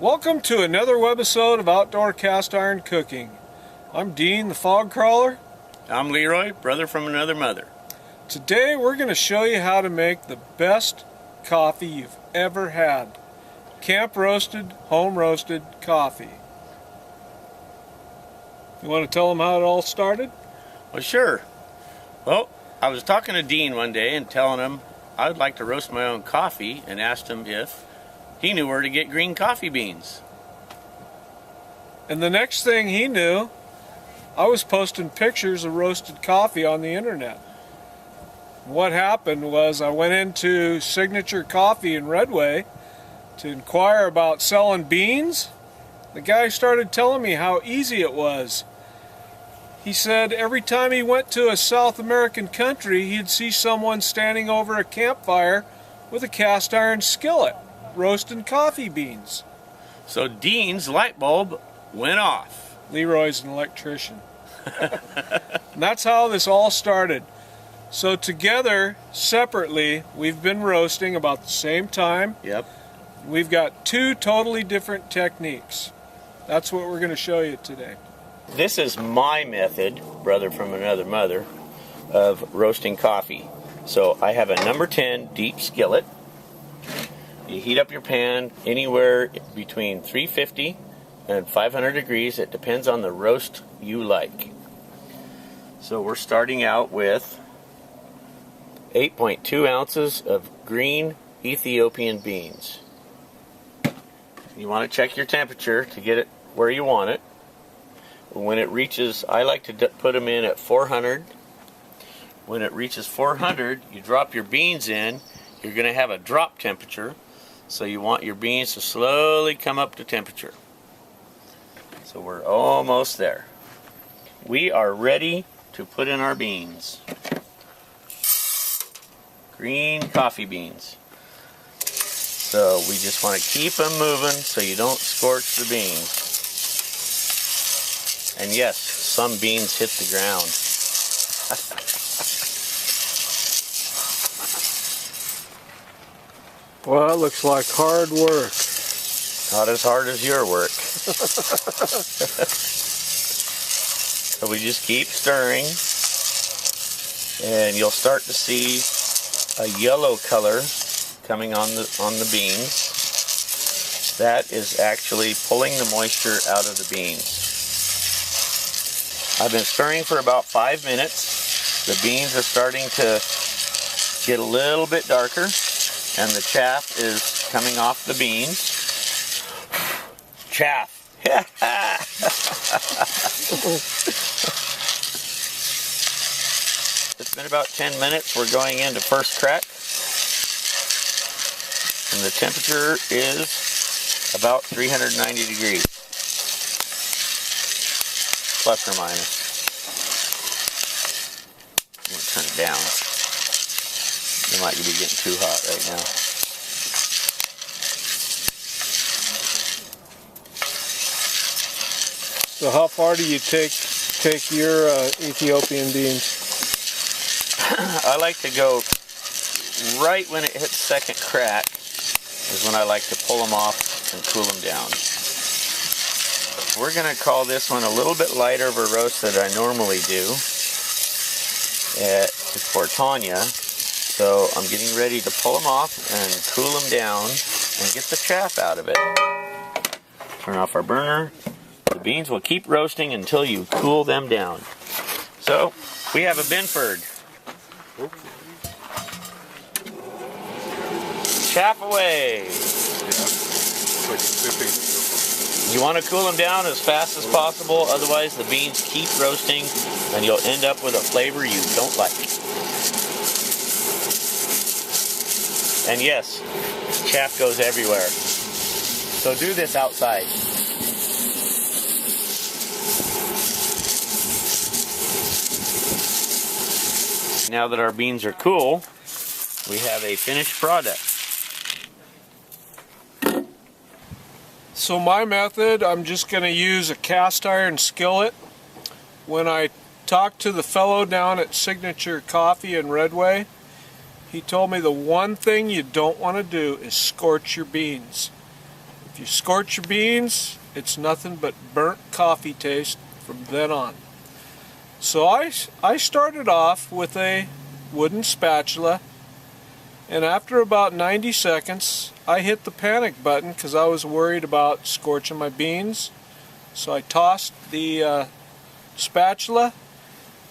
Welcome to another webisode of Outdoor Cast Iron Cooking. I'm Dean, the Fog Crawler. I'm Leroy, brother from another mother. Today we're going to show you how to make the best coffee you've ever had. Camp roasted, home roasted coffee. You want to tell them how it all started? Well, sure. Well, I was talking to Dean one day and telling him I would like to roast my own coffee, and asked him if he knew where to get green coffee beans. And the next thing he knew, I was posting pictures of roasted coffee on the internet. What happened was I went into Signature Coffee in Redway to inquire about selling beans. The guy started telling me how easy it was. He said every time he went to a South American country, he'd see someone standing over a campfire with a cast iron skillet, roasting coffee beans. So Dean's light bulb went off. Leroy's an electrician. And that's how this all started. So together, separately, we've been roasting about the same time. Yep. We've got two totally different techniques. That's what we're going to show you today. This is my method, brother from another mother, of roasting coffee. So I have a number 10 deep skillet. You heat up your pan anywhere between 350 and 500 degrees. It depends on the roast you like. So we're starting out with 8.2 ounces of green Ethiopian beans. You want to check your temperature to get it where you want it. When it reaches, I like to put them in at 400. When it reaches 400, you drop your beans in. You're going to have a drop temperature, so you want your beans to slowly come up to temperature. So we're almost there. We are ready to put in our beans. Green coffee beans. So we just want to keep them moving so you don't scorch the beans. And yes, some beans hit the ground. Well, that looks like hard work. Not as hard as your work. So we just keep stirring, and you'll start to see a yellow color coming on the beans. That is actually pulling the moisture out of the beans. I've been stirring for about 5 minutes. The beans are starting to get a little bit darker, and the chaff is coming off the beans. Chaff. It's been about 10 minutes. We're going into first crack. And the temperature is about 390 degrees. Plus or minus. I'm going to turn it down. It might be getting too hot right now. So how far do you take your Ethiopian beans? I like to go right when it hits second crack is when I like to pull them off and cool them down. We're going to call this one a little bit lighter of a roast than I normally do for Tanya. So I'm getting ready to pull them off and cool them down and get the chaff out of it. Turn off our burner. The beans will keep roasting until you cool them down. So we have a Binford. Chaff away. You want to cool them down as fast as possible, otherwise the beans keep roasting and you'll end up with a flavor you don't like. And yes, chaff goes everywhere. So do this outside. Now that our beans are cool, we have a finished product. So my method, I'm just going to use a cast iron skillet. When I talked to the fellow down at Signature Coffee in Redway, he told me the one thing you don't want to do is scorch your beans. If you scorch your beans, it's nothing but burnt coffee taste from then on. So I started off with a wooden spatula, and after about 90 seconds I hit the panic button because I was worried about scorching my beans. So I tossed the spatula,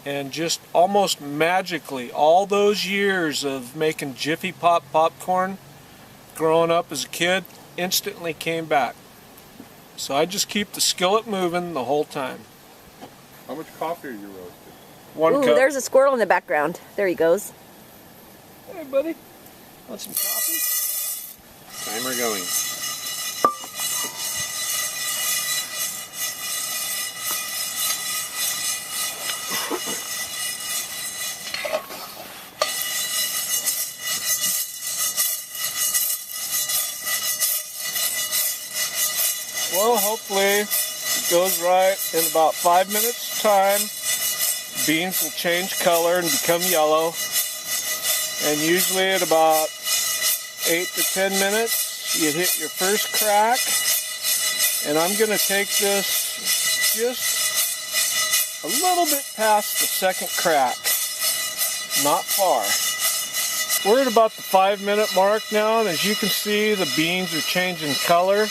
and just almost magically, all those years of making Jiffy Pop popcorn growing up as a kid instantly came back. So I just keep the skillet moving the whole time. How much coffee are you roasting? One Ooh, cup. there's a squirrel in the background. There he goes. Hey buddy, want some coffee? Timer going. Well, hopefully it goes right. In about 5 minutes time, beans will change color and become yellow. And usually at about 8 to 10 minutes, you hit your first crack. And I'm going to take this just a little bit past the second crack. Not far. We're at about the 5-minute mark now, and as you can see, the beans are changing color.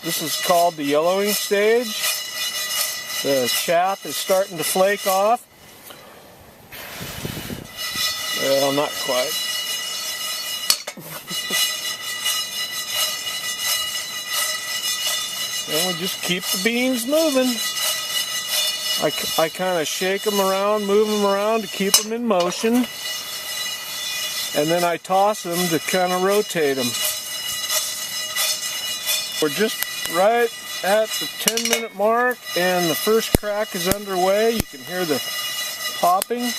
This is called the yellowing stage. The chaff is starting to flake off. Well, not quite. And we just keep the beans moving. I kind of shake them around, move them around to keep them in motion. And then I toss them to kind of rotate them. We're just right at the 10-minute mark, and the first crack is underway. You can hear the popping.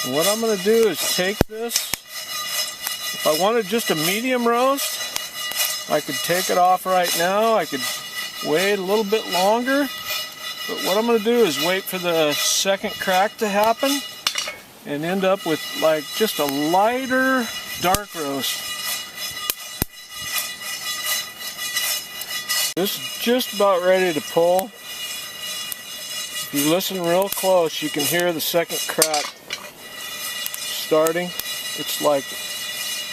And what I'm going to do is take this. If I wanted just a medium roast, I could take it off right now. I could wait a little bit longer. But what I'm going to do is wait for the second crack to happen and end up with like just a lighter dark roast. This is just about ready to pull. If you listen real close, you can hear the second crack starting. It's like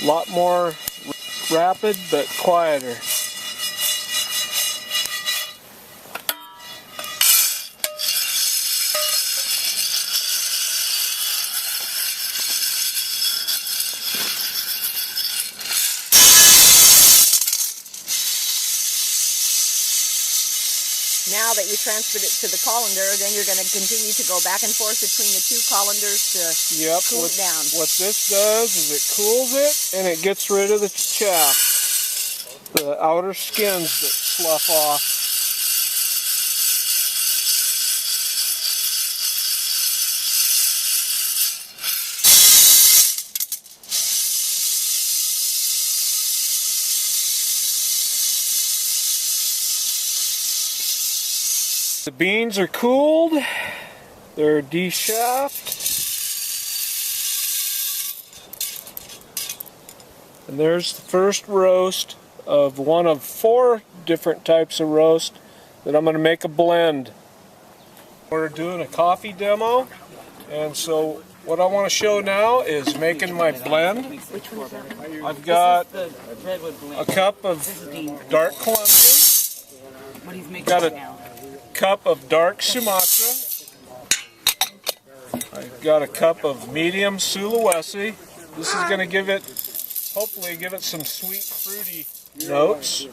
a lot more rapid but quieter. Now that you transferred it to the colander, then you're going to continue to go back and forth between the two colanders to cool it down. What this does is it cools it and it gets rid of the chaff, the outer skins that slough off. The beans are cooled, they're de-chaffed, and there's the first roast of one of 4 different types of roast that I'm going to make a blend. We're doing a coffee demo, and so what I want to show now is making my blend. I've got a cup of dark Columbia, got a cup of dark Sumatra. I've got a cup of medium Sulawesi. This is going to hopefully give it some sweet, fruity notes.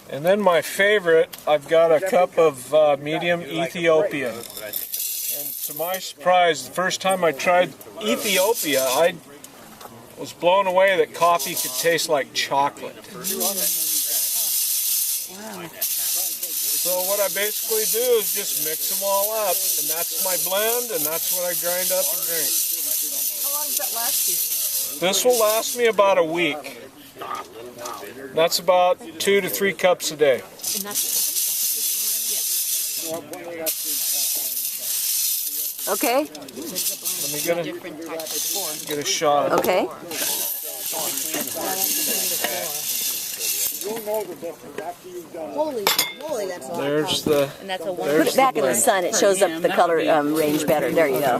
And then my favorite, I've got a cup of medium Ethiopian. And to my surprise, the first time I tried Ethiopia, I was blown away that coffee could taste like chocolate. So what I basically do is just mix them all up, and that's my blend, and that's what I grind up and drink. How long does that last you? This will last me about a week. That's about 2 to 3 cups a day. And that's, okay. Let me get a shot of it. Okay. You'll know the difference after you've done it. Holy, that's a lot. There's the. And that's a There's Put it back in the sun. It shows up the color range better. There you go.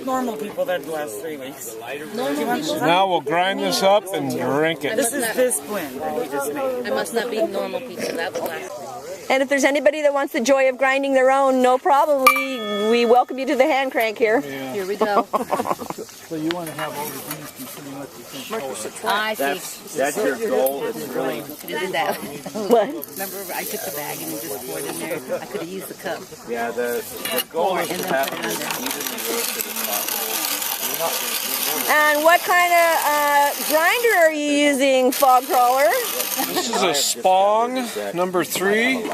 Normal people, that'd last 3 weeks. Now we'll grind this up and drink it. This is this blend that we just made. I must not be normal people. That would last. And if there's anybody that wants the joy of grinding their own, no problem. We welcome you to the hand crank here. Yeah. Here we go. So you want to have all the beans be pretty much the same color. I see. That's your goal. It's really. Could have did that. What? Remember, I took the bag and just poured in there. I could have used the cup. Yeah, the goal is And to then have put it it as under. evenly roasted as possible. You're not And what kind of grinder are you using, Fog Crawler? This is a Spong number 3,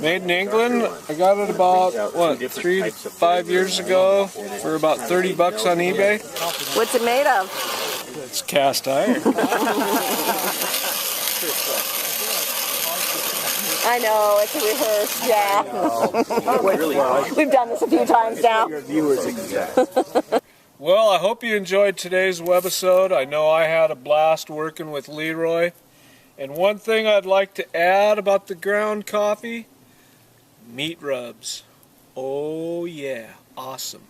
made in England. I got it about, what, 3 to 5 years ago for about 30 bucks on eBay. What's it made of? It's cast iron. I know, it's a rehearsed, yeah. We've done this a few times now. Well, I hope you enjoyed today's webisode. I know I had a blast working with Leroy. And one thing I'd like to add about the ground coffee, meat rubs. Oh yeah, awesome.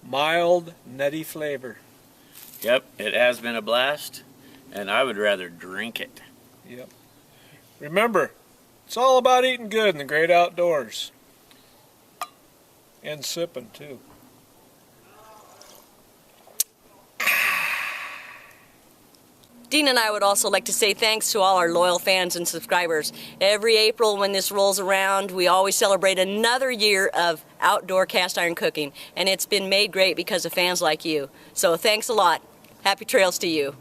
Mild, nutty flavor. Yep, it has been a blast, and I would rather drink it. Yep. Remember, it's all about eating good in the great outdoors. And sipping too. Dean and I would also like to say thanks to all our loyal fans and subscribers. Every April when this rolls around, we always celebrate another year of outdoor cast iron cooking. And it's been made great because of fans like you. So thanks a lot. Happy trails to you.